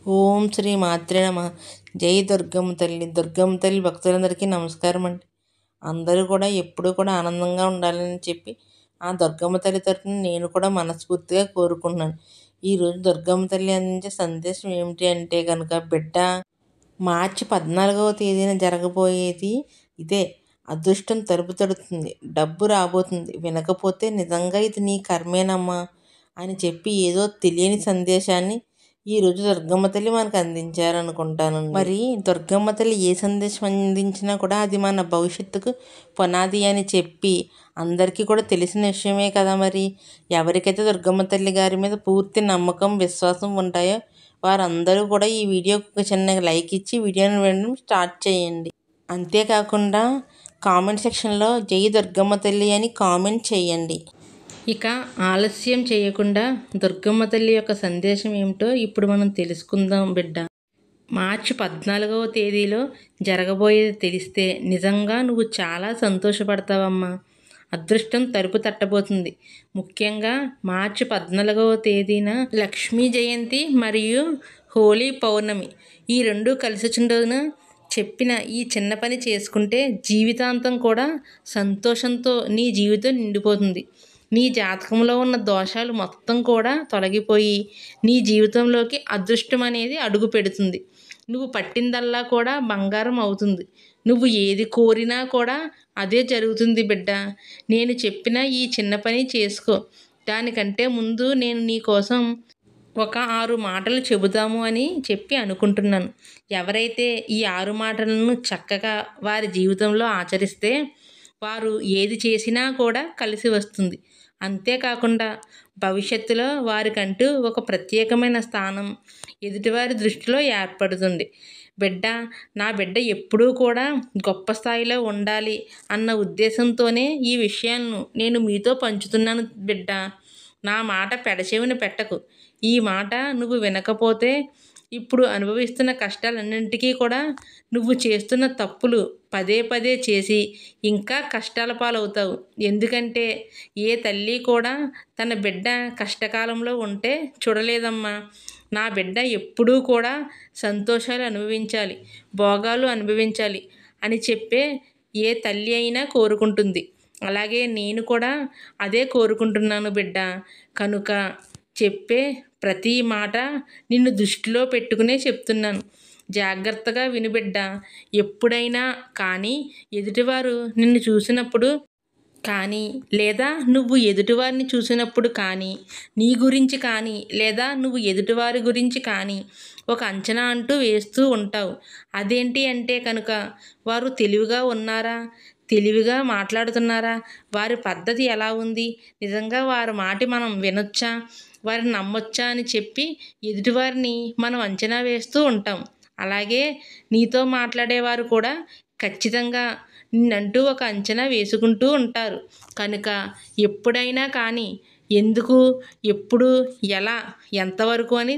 ఓం శ్రీ మాత్రే నమ. జై దుర్గమ్మ తల్లి. దుర్గమ్మ తల్లి భక్తులందరికీ నమస్కారం అండి. అందరూ కూడా ఎప్పుడూ కూడా ఆనందంగా ఉండాలని చెప్పి ఆ దుర్గమ్మ తల్లి తరపున నేను కూడా మనస్ఫూర్తిగా కోరుకుంటున్నాను. ఈరోజు దుర్గమ్మ తల్లి అందించే సందేశం ఏమిటి అంటే కనుక, బిడ్డ, మార్చి 14వ తేదీన జరగబోయేది ఇదే. అదృష్టం తలుపు తడుతుంది, డబ్బు రాబోతుంది. వినకపోతే నిజంగా ఇది నీ కర్మేనమ్మా అని చెప్పి ఏదో తెలియని సందేశాన్ని ఈరోజు దుర్గమ్మ తల్లి మనకు అందించారనుకుంటాను. మరి దుర్గమ్మ తల్లి ఏ సందేశం అందించినా కూడా అది మన భవిష్యత్తుకు పునాది అని చెప్పి అందరికీ కూడా తెలిసిన విషయమే కదా. మరి ఎవరికైతే దుర్గమ్మ తల్లి గారి మీద పూర్తి నమ్మకం, విశ్వాసం ఉంటాయో వారందరూ కూడా ఈ వీడియోకి ఒక చిన్న లైక్ ఇచ్చి వీడియోని వినడం స్టార్ట్ చేయండి. అంతేకాకుండా కామెంట్ సెక్షన్లో జై దుర్గమ్మ తల్లి అని కామెంట్ చేయండి. ఇక ఆలస్యం చేయకుండా దుర్గమ్మ తల్లి యొక్క సందేశం ఏమిటో ఇప్పుడు మనం తెలుసుకుందాం బిడ్డ. మార్చి 14వ తేదీలో జరగబోయేది తెలిస్తే నిజంగా నువ్వు చాలా సంతోషపడతావమ్మా. అదృష్టం తలుపు తట్టబోతుంది. ముఖ్యంగా మార్చి 14వ తేదీన లక్ష్మీ జయంతి మరియు హోలీ పౌర్ణమి ఈ రెండు కలిసి వచ్చిన చెప్పిన ఈ చిన్న పని చేసుకుంటే జీవితాంతం కూడా సంతోషంతో నీ జీవితం నిండిపోతుంది. నీ జాతకంలో ఉన్న దోషాలు మొత్తం కూడా తొలగిపోయి నీ జీవితంలోకి అదృష్టం అనేది అడుగు పెడుతుంది. నువ్వు పట్టిందల్లా కూడా బంగారం అవుతుంది. నువ్వు ఏది కోరినా కూడా అదే జరుగుతుంది బిడ్డ. నేను చెప్పిన ఈ చిన్న పని చేసుకో. దానికంటే ముందు నేను నీ కోసం ఒక 6 మాటలు చెబుతాము అని చెప్పి అనుకుంటున్నాను. ఎవరైతే ఈ 6 మాటలను చక్కగా వారి జీవితంలో ఆచరిస్తే వారు ఏది చేసినా కూడా కలిసి వస్తుంది. అంతేకాకుండా భవిష్యత్తులో వారికంటూ ఒక ప్రత్యేకమైన స్థానం ఎదుటివారి దృష్టిలో ఏర్పడుతుంది. బిడ్డ, నా బిడ్డ ఎప్పుడూ కూడా గొప్ప స్థాయిలో ఉండాలి అన్న ఉద్దేశంతోనే ఈ విషయాలను నేను మీతో పంచుతున్నాను బిడ్డ. నా మాట పెడచెవిన పెట్టకు. ఈ మాట నువ్వు వినకపోతే ఇప్పుడు అనుభవిస్తున్న కష్టాలన్నింటికీ కూడా నువ్వు చేస్తున్న తప్పులు పదే పదే చేసి ఇంకా కష్టాల పాలవుతావు. ఎందుకంటే ఏ తల్లి కూడా తన బిడ్డ కష్టకాలంలో ఉంటే చూడలేదమ్మా. నా బిడ్డ ఎప్పుడూ కూడా సంతోషాలు అనుభవించాలి, భోగాలు అనుభవించాలి అని చెప్పే ఏ తల్లి అయినా కోరుకుంటుంది. అలాగే నేను కూడా అదే కోరుకుంటున్నాను బిడ్డ. కనుక చెప్పే ప్రతి మాట నిన్ను దృష్టిలో పెట్టుకునే చెప్తున్నాను. జాగ్రత్తగా విను బిడ్డ. ఎప్పుడైనా కానీ ఎదుటివారు నిన్ను చూసినప్పుడు కానీ లేదా నువ్వు ఎదుటివారిని చూసినప్పుడు కానీ నీ గురించి కానీ లేదా నువ్వు ఎదుటివారి గురించి కానీ ఒక అంచనా అంటూ వేస్తూ ఉంటావు. అదేంటి అంటే కనుక వారు తెలివిగా ఉన్నారా, తెలివిగా మాట్లాడుతున్నారా, వారి పద్ధతి ఎలా ఉంది, నిజంగా వారి మాట మనం వినొచ్చా, వారిని నమ్మొచ్చా అని చెప్పి ఎదుటివారిని మనం అంచనా వేస్తూ ఉంటాం. అలాగే నీతో మాట్లాడేవారు కూడా ఖచ్చితంగా నిన్నంటూ ఒక అంచనా వేసుకుంటూ ఉంటారు. కనుక ఎప్పుడైనా కానీ ఎందుకు, ఎప్పుడు, ఎలా, ఎంతవరకు అని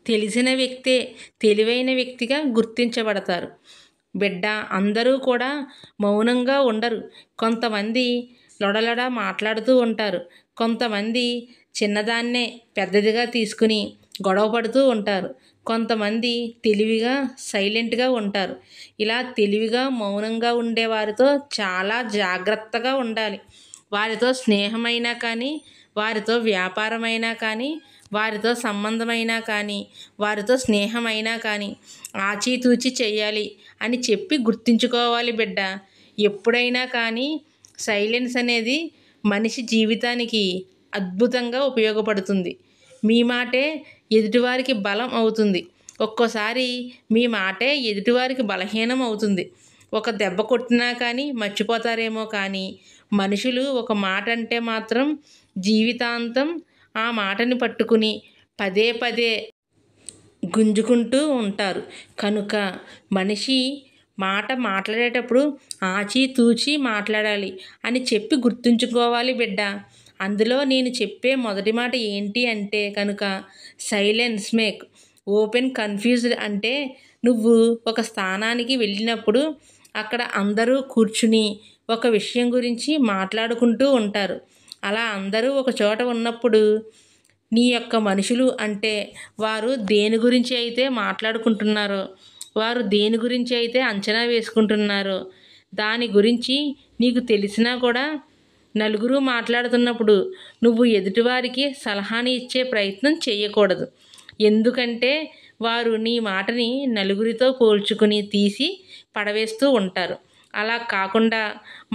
తెలిసిన వ్యక్తే తెలివైన వ్యక్తిగా గుర్తించబడతారు. బిడ్డ, అందరూ కూడా మౌనంగా ఉండరు. కొంతమంది లొడలొడ మాట్లాడుతూ ఉంటారు. కొంతమంది చిన్నదాన్నే పెద్దదిగా తీసుకుని గొడవ పడుతూ ఉంటారు. కొంతమంది తెలివిగా సైలెంట్గా ఉంటారు. ఇలా తెలివిగా మౌనంగా ఉండే వారితో చాలా జాగ్రత్తగా ఉండాలి. వారితో స్నేహమైనా కానీ, వారితో వ్యాపారమైనా కానీ, వారితో సంబంధమైనా కానీ, వారితో స్నేహమైనా కానీ ఆచితూచి చేయాలి అని చెప్పి గుర్తుంచుకోవాలి బిడ్డ. ఎప్పుడైనా కానీ సైలెన్స్ అనేది మనిషి జీవితానికి అద్భుతంగా ఉపయోగపడుతుంది. మీ మాటే ఎదుటివారికి బలం అవుతుంది. ఒక్కోసారి మీ మాటే ఎదుటివారికి బలహీనం అవుతుంది. ఒక దెబ్బ కొట్టినా కానీ మర్చిపోతారేమో కానీ మనుషులు ఒక మాట అంటే మాత్రం జీవితాంతం ఆ మాటని పట్టుకుని పదే పదే గుంజుకుంటూ ఉంటారు. కనుక మనిషి మాట మాట్లాడేటప్పుడు ఆచితూచి మాట్లాడాలి అని చెప్పి గుర్తుంచుకోవాలి బిడ్డ. అందులో నేను చెప్పే మొదటి మాట ఏంటి అంటే కనుక సైలెన్స్ మేక్ ఓపెన్ కన్ఫ్యూజ్డ్. అంటే నువ్వు ఒక స్థానానికి వెళ్ళినప్పుడు అక్కడ అందరూ కూర్చుని ఒక విషయం గురించి మాట్లాడుకుంటూ ఉంటారు. అలా అందరూ ఒక చోట ఉన్నప్పుడు నీ యొక్క మనుషులు అంటే వారు దేని గురించి అయితే మాట్లాడుకుంటున్నారో, వారు దేని గురించి అయితే అంచనా వేసుకుంటున్నారో దాని గురించి నీకు తెలిసినా కూడా నలుగురు మాట్లాడుతున్నప్పుడు నువ్వు ఎదుటివారికి సలహాని ఇచ్చే ప్రయత్నం చేయకూడదు. ఎందుకంటే వారు నీ మాటని నలుగురితో పోల్చుకుని తీసి పడవేస్తూ ఉంటారు. అలా కాకుండా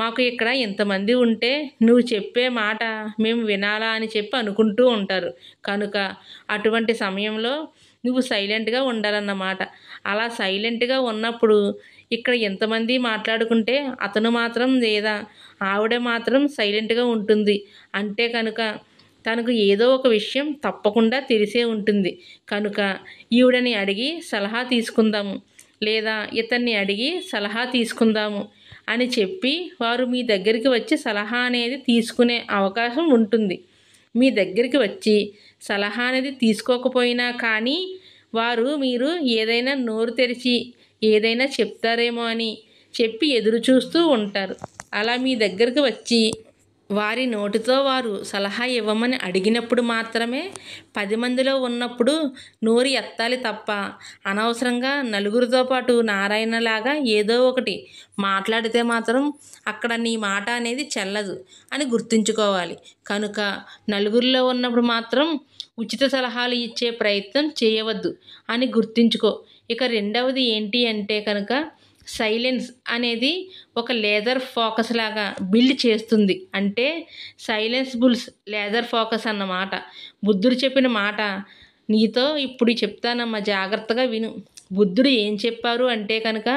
మాకు ఇక్కడ ఇంతమంది ఉంటే నువ్వు చెప్పే మాట మేము వినాలా అని చెప్పి అనుకుంటూ ఉంటారు. కనుక అటువంటి సమయంలో నువ్వు సైలెంట్గా ఉండాలన్నమాట. అలా సైలెంట్గా ఉన్నప్పుడు ఇక్కడ ఎంతమంది మాట్లాడుకుంటే అతను మాత్రం లేదా ఆవిడ మాత్రం సైలెంట్గా ఉంటుంది అంటే కనుక తనకు ఏదో ఒక విషయం తప్పకుండా తెలిసే ఉంటుంది. కనుక ఈవిడని అడిగి సలహా తీసుకుందాము లేదా ఇతన్ని అడిగి సలహా తీసుకుందాము అని చెప్పి వారు మీ దగ్గరికి వచ్చి సలహా అనేది తీసుకునే అవకాశం ఉంటుంది. మీ దగ్గరికి వచ్చి సలహా అనేది తీసుకోకపోయినా కానీ మీరు ఏదైనా నోరు తెరిచి ఏదైనా చెప్తారేమో అని చెప్పి ఎదురు చూస్తూ ఉంటారు. అలా మీ దగ్గరికి వచ్చి వారి నోటితో వారు సలహా ఇవ్వమని అడిగినప్పుడు మాత్రమే 10 మందిలో ఉన్నప్పుడు నోరు ఎత్తాలి తప్ప అనవసరంగా నలుగురితో పాటు నారాయణలాగా ఏదో ఒకటి మాట్లాడితే మాత్రం అక్కడ నీ మాట అనేది చెల్లదు అని గుర్తుంచుకోవాలి. కనుక నలుగురిలో ఉన్నప్పుడు మాత్రం ఉచిత సలహాలు ఇచ్చే ప్రయత్నం చేయవద్దు అని గుర్తుంచుకో. ఇక రెండవది ఏంటి అంటే కనుక సైలెన్స్ అనేది ఒక లేజర్ ఫోకస్ లాగా బిల్డ్ చేస్తుంది. అంటే సైలెన్స్ బుల్స్ లేజర్ ఫోకస్ అన్నమాట. బుద్ధుడు చెప్పిన మాట నీతో ఇప్పుడు చెప్తానమ్మా, జాగ్రత్తగా విను. బుద్ధుడు ఏం చెప్పారు అంటే కనుక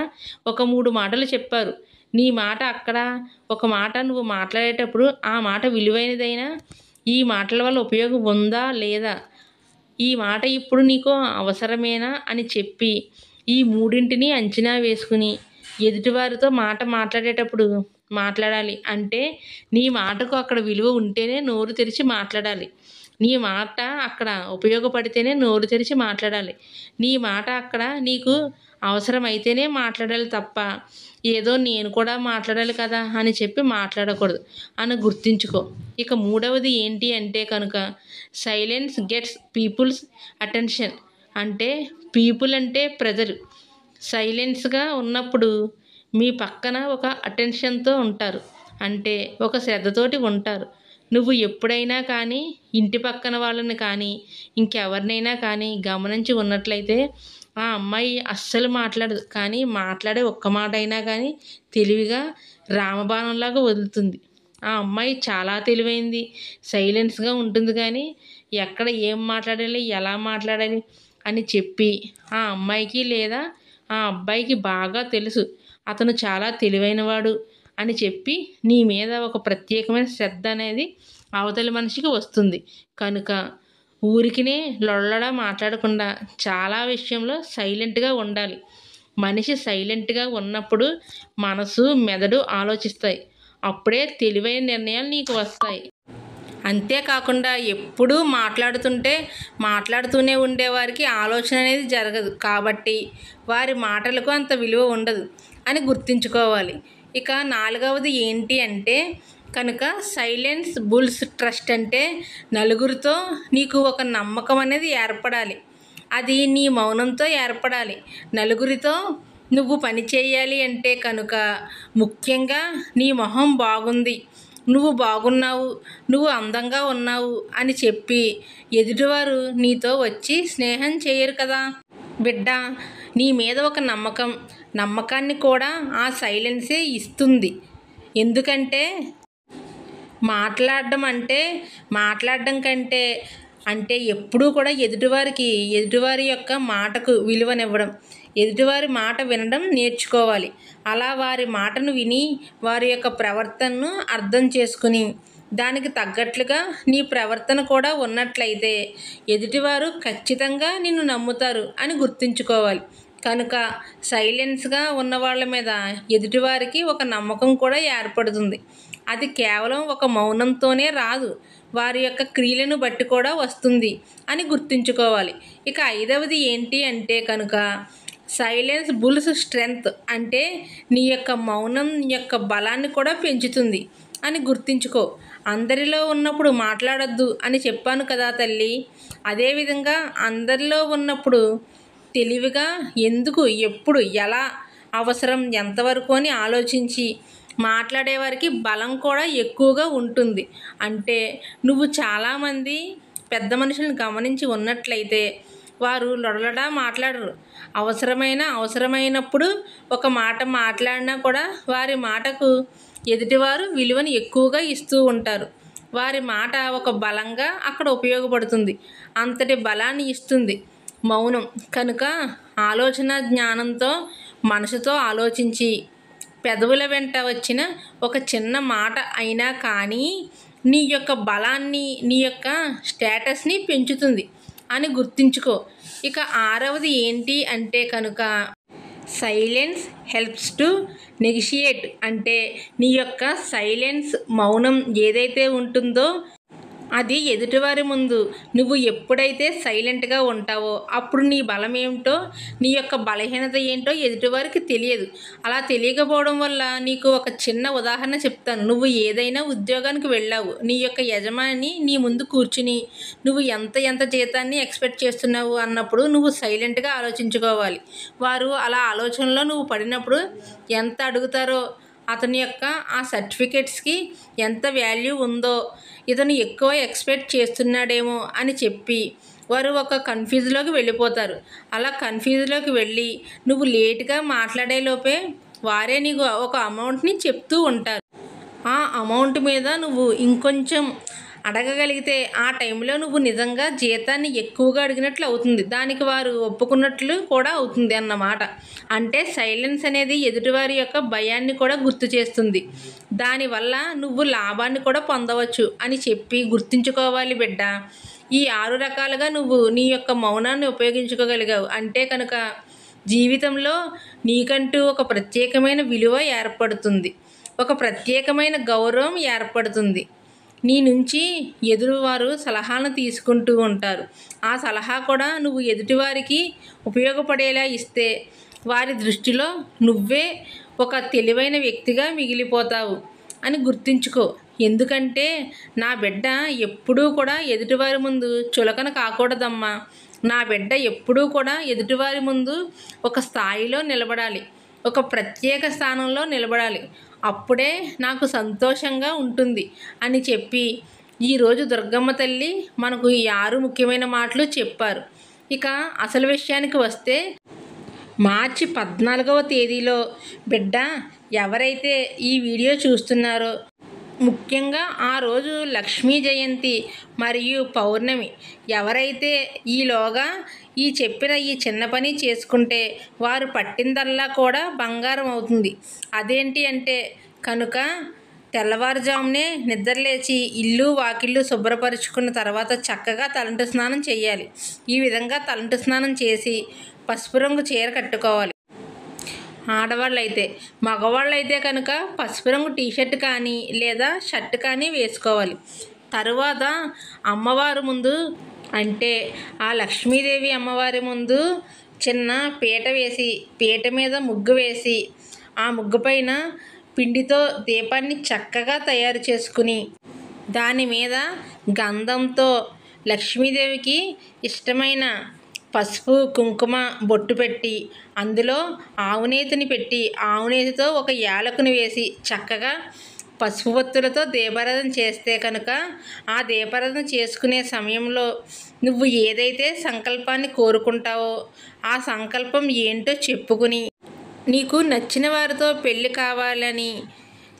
ఒక 3 మాటలు చెప్పారు. నీ మాట అక్కడ ఒక మాట నువ్వు మాట్లాడేటప్పుడు ఆ మాట విలువైనదైనా ఈ మాటల వల్ల ఉపయోగం ఉందా లేదా, ఈ మాట ఇప్పుడు నీకు అవసరమేనా అని చెప్పి ఈ మూడింటిని అంచనా వేసుకుని ఎదుటివారితో మాట్లాడేటప్పుడు మాట్లాడాలి. అంటే నీ మాటకు అక్కడ విలువ ఉంటేనే నోరు తెరిచి మాట్లాడాలి. నీ మాట అక్కడ ఉపయోగపడితేనే నోరు తెరిచి మాట్లాడాలి. నీ మాట అక్కడ నీకు అవసరమైతేనే మాట్లాడాలి తప్ప ఏదో నేను కూడా మాట్లాడాలి కదా అని చెప్పి మాట్లాడకూడదు అని గుర్తుంచుకో. ఇక మూడవది ఏంటి అంటే కనుక సైలెన్స్ గెట్స్ పీపుల్స్ అటెన్షన్. అంటే పీపుల్ అంటే ప్రజలు సైలెన్స్గా ఉన్నప్పుడు మీ పక్కన ఒక అటెన్షన్తో ఉంటారు. అంటే ఒక శ్రద్ధతోటి ఉంటారు. నువ్వు ఎప్పుడైనా కానీ ఇంటి పక్కన వాళ్ళని కానీ ఇంకెవరినైనా కానీ గమనించి ఉన్నట్లయితే ఆ అమ్మాయి అస్సలు మాట్లాడదు, కానీ మాట్లాడే ఒక్క మాట అయినా కానీ తెలివిగా రామబాణంలాగా వదులుతుంది. ఆ అమ్మాయి చాలా తెలివైంది, సైలెన్స్గా ఉంటుంది, కానీ ఎక్కడ ఏం మాట్లాడాలి ఎలా మాట్లాడాలి అని చెప్పి ఆ అమ్మాయికి లేదా ఆ అబ్బాయికి బాగా తెలుసు అతను చాలా తెలివైనవాడు అని చెప్పి నీ మీద ఒక ప్రత్యేకమైన శ్రద్ధ అనేది అవతలి మనిషికి వస్తుంది. కనుక ఊరికినే లొల్లడా మాట్లాడకుండా చాలా విషయంలో సైలెంట్గా ఉండాలి. మనిషి సైలెంట్గా ఉన్నప్పుడు మనసు మెదడు ఆలోచిస్తాయి. అప్పుడే తెలివైన నిర్ణయాలు నీకు వస్తాయి. అంతేకాకుండా ఎప్పుడూ మాట్లాడుతూనే ఉండేవారికి ఆలోచన అనేది జరగదు. కాబట్టి వారి మాటలకు అంత విలువ ఉండదు అని గుర్తుంచుకోవాలి. ఇక నాలుగవది ఏంటి అంటే కనుక సైలెన్స్ బుల్స్ ట్రస్ట్. అంటే నలుగురితో నీకు ఒక నమ్మకం అనేది ఏర్పడాలి. అది నీ మౌనంతో ఏర్పడాలి. నలుగురితో నువ్వు పని చేయాలి అంటే కనుక ముఖ్యంగా నీ మొహం బాగుంది, నువ్వు బాగున్నావు, నువ్వు అందంగా ఉన్నావు అని చెప్పి ఎదుటివారు నీతో వచ్చి స్నేహం చేయరు కదా బిడ్డ. నీ మీద ఒక నమ్మకాన్ని కూడా ఆ సైలెన్సే ఇస్తుంది. ఎందుకంటే మాట్లాడడం కంటే అంటే ఎప్పుడూ కూడా ఎదుటివారి యొక్క మాటకు విలువనివ్వడం, ఎదుటివారి మాట వినడం నేర్చుకోవాలి. అలా వారి మాటను విని వారి యొక్క ప్రవర్తనను అర్థం చేసుకుని దానికి తగ్గట్లుగా నీ ప్రవర్తన కూడా ఉన్నట్లయితే ఎదుటివారు ఖచ్చితంగా నిన్ను నమ్ముతారు అని గుర్తుంచుకోవాలి. కనుక సైలెన్స్గా ఉన్న వాళ్ళ మీద ఎదుటివారికి ఒక నమ్మకం కూడా ఏర్పడుతుంది. అది కేవలం ఒక మౌనంతోనే రాదు, వారి యొక్క క్రియలను బట్టి కూడా వస్తుంది అని గుర్తుంచుకోవాలి. ఇక ఐదవది ఏంటి అంటే కనుక సైలెన్స్ బుల్స్ స్ట్రెంగ్త్. అంటే నీ యొక్క మౌనం యొక్క బలాన్ని కూడా పెంచుతుంది అని గుర్తుంచుకో. అందరిలో ఉన్నప్పుడు మాట్లాడొద్దు అని చెప్పాను కదా తల్లి. అదేవిధంగా అందరిలో ఉన్నప్పుడు తెలివిగా ఎందుకు, ఎప్పుడు, ఎలా, అవసరం ఎంతవరకు అని ఆలోచించి మాట్లాడేవారికి బలం కూడా ఎక్కువగా ఉంటుంది. అంటే నువ్వు చాలామంది పెద్ద మనుషులను గమనించి ఉన్నట్లయితే వారు లొడలడా మాట్లాడరు. అవసరమైనప్పుడు ఒక మాట మాట్లాడినా కూడా వారి మాటకు ఎదుటివారు విలువను ఎక్కువగా ఇస్తూ ఉంటారు. వారి మాట ఒక బలంగా అక్కడ ఉపయోగపడుతుంది. అంతటి బలాన్ని ఇస్తుంది మౌనం. కనుక ఆలోచన జ్ఞానంతో మనసుతో ఆలోచించి పెదవుల వెంట వచ్చిన ఒక చిన్న మాట అయినా కానీ నీ యొక్క బలాన్ని, నీ యొక్క స్టేటస్ని పెంచుతుంది అని గుర్తుంచుకో. ఇక 6వది ఏంటి అంటే కనుక సైలెన్స్ హెల్ప్స్ టు నెగోషియేట్. అంటే నీ యొక్క సైలెన్స్, మౌనం ఏదైతే ఉంటుందో అది ఎదుటివారి ముందు నువ్వు ఎప్పుడైతే సైలెంట్గా ఉంటావో అప్పుడు నీ బలం ఏమిటో, నీ యొక్క బలహీనత ఏంటో ఎదుటివారికి తెలియదు. అలా తెలియకపోవడం వల్ల నీకు ఒక చిన్న ఉదాహరణ చెప్తాను. నువ్వు ఏదైనా ఉద్యోగానికి వెళ్ళావు. నీ యొక్క యజమాని నీ ముందు కూర్చుని నువ్వు ఎంత జీతాన్ని ఎక్స్పెక్ట్ చేస్తున్నావు అన్నప్పుడు నువ్వు సైలెంట్గా ఆలోచించుకోవాలి. వారు అలా ఆలోచనలో నువ్వు పడినప్పుడు ఎంత అడుగుతారో, అతని యొక్క ఆ సర్టిఫికెట్స్కి ఎంత వాల్యూ ఉందో, ఇతను ఎక్కువ ఎక్స్పెక్ట్ చేస్తున్నాడేమో అని చెప్పి వారు ఒక కన్ఫ్యూజ్లోకి వెళ్ళిపోతారు. అలా కన్ఫ్యూజ్లోకి వెళ్ళి నువ్వు లేట్గా మాట్లాడేలోపే వారే నీకు ఒక అమౌంట్ని చెప్తూ ఉంటారు. ఆ అమౌంట్ మీద నువ్వు ఇంకొంచెం అడగగలిగితే ఆ టైంలో నువ్వు నిజంగా జీతాన్ని ఎక్కువగా అడిగినట్లు అవుతుంది. దానికి వారు ఒప్పుకున్నట్లు కూడా అవుతుంది అన్నమాట. అంటే సైలెన్స్ అనేది ఎదుటివారి యొక్క భయాన్ని కూడా గుర్తు చేస్తుంది. దానివల్ల నువ్వు లాభాన్ని కూడా పొందవచ్చు అని చెప్పి గుర్తుంచుకోవాలి బిడ్డ. ఈ 6 రకాలుగా నువ్వు నీ యొక్క మౌనాన్ని ఉపయోగించుకోగలిగావు అంటే కనుక జీవితంలో నీకంటూ ఒక ప్రత్యేకమైన విలువ ఏర్పడుతుంది. ఒక ప్రత్యేకమైన గౌరవం ఏర్పడుతుంది. నీ నుంచి ఎదురువారు సలహాలను తీసుకుంటూ ఉంటారు. ఆ సలహా కూడా నువ్వు ఎదుటివారికి ఉపయోగపడేలా ఇస్తే వారి దృష్టిలో నువ్వే ఒక తెలివైన వ్యక్తిగా మిగిలిపోతావు అని గుర్తుంచుకో. ఎందుకంటే నా బిడ్డ ఎప్పుడూ కూడా ఎదుటివారి ముందు చులకన కాకూడదమ్మా. నా బిడ్డ ఎప్పుడూ కూడా ఎదుటివారి ముందు ఒక స్థాయిలో నిలబడాలి, ఒక ప్రత్యేక స్థానంలో నిలబడాలి. అప్పుడే నాకు సంతోషంగా ఉంటుంది అని చెప్పి ఈరోజు దుర్గమ్మ తల్లి మనకు ఈ 6 ముఖ్యమైన మాటలు చెప్పారు. ఇక అసలు విషయానికి వస్తే మార్చి 14వ తేదీలో బిడ్డ ఎవరైతే ఈ వీడియో చూస్తున్నారో ముఖ్యంగా ఆ రోజు లక్ష్మీ జయంతి మరియు పౌర్ణమి. ఎవరైతే ఈలోగా ఈ చెప్పిన ఈ చిన్న పని చేసుకుంటే వారు పట్టిందల్లా కూడా బంగారం అవుతుంది. అదేంటి అంటే కనుక తెల్లవారుజామునే నిద్రలేచి ఇల్లు వాకిళ్ళు శుభ్రపరుచుకున్న తర్వాత చక్కగా తలంటు స్నానం చేయాలి. ఈ విధంగా తలంటు స్నానం చేసి పసుపు రంగు చీర కట్టుకోవాలి ఆడవాళ్ళైతే. మగవాళ్ళైతే కనుక పసుపు రంగు టీషర్ట్ కానీ లేదా షర్ట్ కానీ వేసుకోవాలి. తరువాత అమ్మవారు ముందు అంటే ఆ లక్ష్మీదేవి అమ్మవారి ముందు చిన్న పీట వేసి పీట మీద ముగ్గు వేసి ఆ ముగ్గు పైన పిండితో దీపాన్ని చక్కగా తయారు చేసుకుని దాని మీద గంధంతో లక్ష్మీదేవికి ఇష్టమైన పసుపు కుంకుమ బొట్టు పెట్టి అందులో ఆవునేతిని పెట్టి ఆవునేతితో ఒక యాలకుని వేసి చక్కగా పసుపు బొత్తులతో దీపారాధన చేస్తే కనుక ఆ దీపారాధన చేసుకునే సమయంలో నువ్వు ఏదైతే సంకల్పాన్ని కోరుకుంటావో ఆ సంకల్పం ఏంటో చెప్పుకుని నీకు నచ్చిన వారితో పెళ్ళి కావాలని,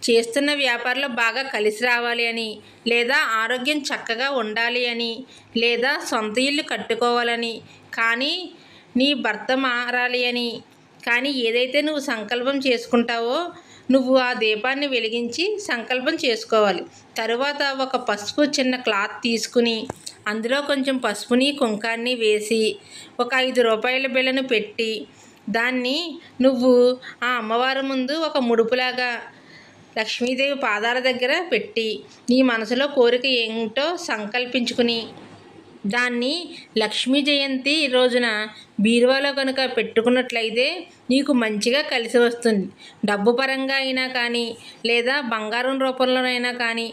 చేస్తున్న వ్యాపారంలో బాగా కలిసి రావాలి అని, లేదా ఆరోగ్యం చక్కగా ఉండాలి అని, లేదా సొంత ఇల్లు కట్టుకోవాలని, కానీ నీ భర్త మారాలి అని, కానీ ఏదైతే నువ్వు సంకల్పం చేసుకుంటావో నువ్వు ఆ దీపాన్ని వెలిగించి సంకల్పం చేసుకోవాలి. తరువాత ఒక పసుపు చిన్న క్లాత్ తీసుకుని అందులో కొంచెం పసుపుని కుంకాన్ని వేసి ఒక 5 రూపాయల బిళ్ళను పెట్టి దాన్ని నువ్వు ఆ అమ్మవారి ముందు ఒక ముడుపులాగా లక్ష్మీదేవి పాదాల దగ్గర పెట్టి నీ మనసులో కోరిక ఏంటో సంకల్పించుకుని దాన్ని లక్ష్మీ జయంతి రోజున బీరువాలో కనుక పెట్టుకున్నట్లయితే నీకు మంచిగా కలిసి వస్తుంది. డబ్బు పరంగా అయినా కానీ లేదా బంగారం రూపంలోనైనా కానీ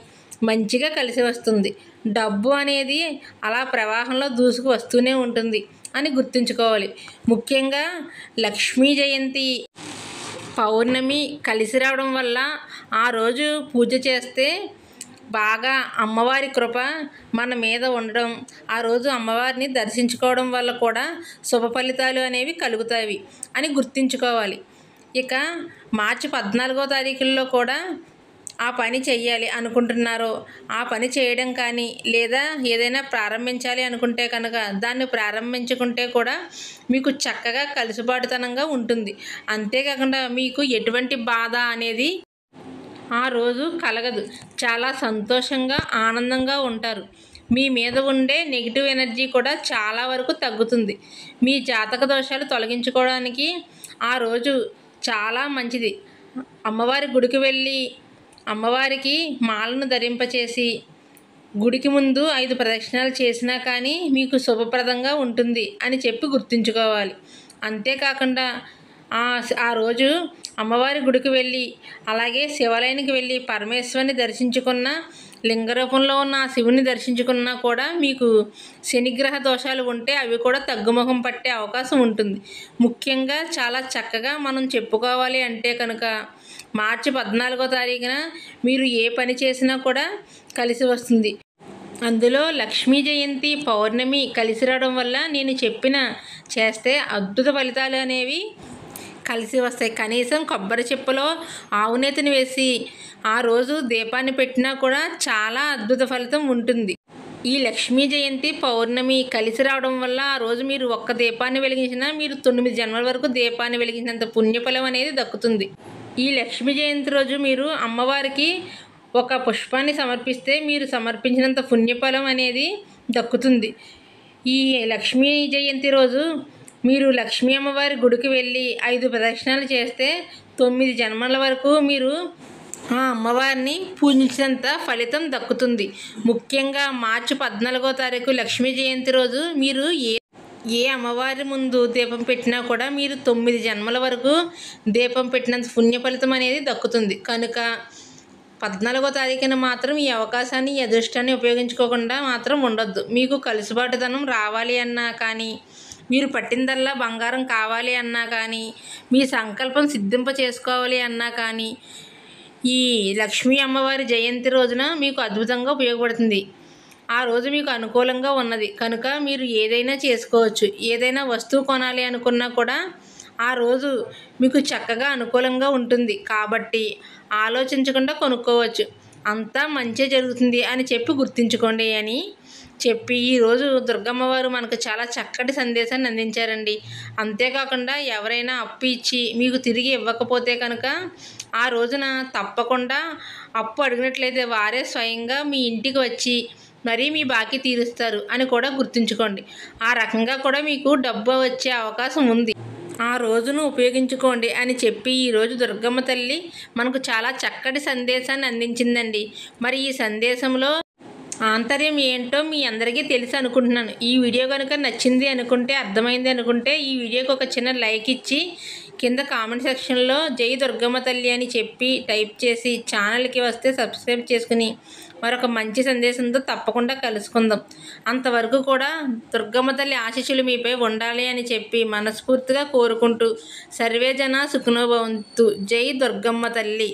మంచిగా కలిసి వస్తుంది. డబ్బు అనేది అలా ప్రవాహంలో దూసుకు వస్తూనే ఉంటుంది అని గుర్తుంచుకోవాలి. ముఖ్యంగా లక్ష్మీ జయంతి పౌర్ణమి కలిసి రావడం వల్ల ఆ రోజు పూజ చేస్తే బాగా అమ్మవారి కృప మన మీద ఉండడం, ఆ రోజు అమ్మవారిని దర్శించుకోవడం వల్ల కూడా శుభ ఫలితాలు అనేవి కలుగుతాయి అని గుర్తుంచుకోవాలి. ఇక మార్చి 14వ తారీఖుల్లో కూడా ఆ పని చెయ్యాలి అనుకుంటున్నారో ఆ పని చేయడం కానీ, లేదా ఏదైనా ప్రారంభించాలి అనుకుంటే కనుక దాన్ని ప్రారంభించుకుంటే కూడా మీకు చక్కగా కలుసుబాటుతనంగా ఉంటుంది. అంతేకాకుండా మీకు ఎటువంటి బాధ అనేది ఆ రోజు కలగదు. చాలా సంతోషంగా ఆనందంగా ఉంటారు. మీ మీద ఉండే నెగిటివ్ ఎనర్జీ కూడా చాలా వరకు తగ్గుతుంది. మీ జాతక దోషాలు తొలగించుకోవడానికి ఆ రోజు చాలా మంచిది. అమ్మవారి గుడికి వెళ్ళి అమ్మవారికి మాలను ధరింపచేసి గుడికి ముందు 5 ప్రదక్షిణాలు చేసినా కానీ మీకు శుభప్రదంగా ఉంటుంది అని చెప్పి గుర్తుంచుకోవాలి. అంతేకాకుండా ఆ రోజు అమ్మవారి గుడికి వెళ్ళి అలాగే శివాలయానికి వెళ్ళి పరమేశ్వరుని దర్శించుకున్న, లింగ రూపంలో ఉన్న ఆ శివుని దర్శించుకున్నా కూడా మీకు శనిగ్రహ దోషాలు ఉంటే అవి కూడా తగ్గుముఖం పట్టే అవకాశం ఉంటుంది. ముఖ్యంగా చాలా చక్కగా మనం చెప్పుకోవాలి అంటే కనుక మార్చి 14వ తారీఖున మీరు ఏ పని చేసినా కూడా కలిసి వస్తుంది. అందులో లక్ష్మీ జయంతి పౌర్ణమి కలిసి రావడం వల్ల నేను చెప్పిన చేస్తే అద్భుత ఫలితాలు అనేవి కలిసి వస్తాయి. కనీసం కొబ్బరి చిప్పలో ఆవునేతిని వేసి ఆ రోజు దీపాన్ని పెట్టినా కూడా చాలా అద్భుత ఫలితం ఉంటుంది. ఈ లక్ష్మీ జయంతి పౌర్ణమి కలిసి రావడం వల్ల ఆ రోజు మీరు ఒక్క దీపాన్ని వెలిగించినా మీరు 9 జన్మల వరకు దీపాన్ని వెలిగించినంత పుణ్యఫలం అనేది దక్కుతుంది. ఈ లక్ష్మీ జయంతి రోజు మీరు అమ్మవారికి ఒక పుష్పాన్ని సమర్పిస్తే మీరు సమర్పించినంత పుణ్యఫలం అనేది దక్కుతుంది. ఈ లక్ష్మీ జయంతి రోజు మీరు లక్ష్మీ అమ్మవారి గుడికి వెళ్ళి 5 ప్రదక్షిణాలు చేస్తే 9 జన్మల వరకు మీరు ఆ అమ్మవారిని పూజించినంత ఫలితం దక్కుతుంది. ముఖ్యంగా మార్చి 14వ తారీఖు లక్ష్మీ జయంతి రోజు మీరు ఏ అమ్మవారి ముందు దీపం పెట్టినా కూడా మీరు 9 జన్మల వరకు దీపం పెట్టినంత పుణ్య ఫలితం అనేది దక్కుతుంది. కనుక 14వ తారీఖున మాత్రం ఈ అవకాశాన్ని, ఈ అదృష్టాన్ని ఉపయోగించుకోకుండా మాత్రం ఉండొద్దు. మీకు కలుసుబాటుతనం రావాలి అన్నా కానీ, మీరు పట్టిందల్లా బంగారం కావాలి అన్నా కానీ, మీ సంకల్పం సిద్ధింప చేసుకోవాలి అన్నా కానీ ఈ లక్ష్మీ అమ్మవారి జయంతి రోజున మీకు అద్భుతంగా ఉపయోగపడుతుంది. ఆ రోజు మీకు అనుకూలంగా ఉన్నది కనుక మీరు ఏదైనా చేసుకోవచ్చు. ఏదైనా వస్తువు కొనాలి అనుకున్నా కూడా ఆ రోజు మీకు చక్కగా అనుకూలంగా ఉంటుంది. కాబట్టి ఆలోచించకుండా కొనుక్కోవచ్చు. అంతా మంచి జరుగుతుంది అని చెప్పి గుర్తుంచుకోండి అని చెప్పి ఈరోజు దుర్గమ్మవారు మనకు చాలా చక్కటి సందేశాన్ని అందించారండి. అంతేకాకుండా ఎవరైనా అప్పు ఇచ్చి మీకు తిరిగి ఇవ్వకపోతే కనుక ఆ రోజున తప్పకుండా అప్పు అడిగినట్లయితే వారే స్వయంగా మీ ఇంటికి వచ్చి మరీ మీ బాకీ తీరుస్తారు అని కూడా గుర్తుంచుకోండి. ఆ రకంగా కూడా మీకు డబ్బు వచ్చే అవకాశం ఉంది. ఆ రోజును ఉపయోగించుకోండి అని చెప్పి ఈరోజు దుర్గమ్మ తల్లి మనకు చాలా చక్కటి సందేశాన్ని అందించిందండి. మరి ఈ సందేశంలో ఆంతర్యం ఏంటో మీ అందరికీ తెలుసు అనుకుంటున్నాను. ఈ వీడియో కనుక నచ్చింది అనుకుంటే, అర్థమైంది అనుకుంటే ఈ వీడియోకి ఒక చిన్న లైక్ ఇచ్చి కింద కామెంట్ సెక్షన్లో జై దుర్గమ్మ తల్లి అని చెప్పి టైప్ చేసి ఛానల్కి వస్తే సబ్స్క్రైబ్ చేసుకుని మరొక మంచి సందేశంతో తప్పకుండా కలుసుకుందాం. అంతవరకు కూడా దుర్గమ్మ తల్లి ఆశీస్సులు మీపై ఉండాలి అని చెప్పి మనస్ఫూర్తిగా కోరుకుంటూ సర్వే జన సుఖినో భవంతు. జై దుర్గమ్మ తల్లి.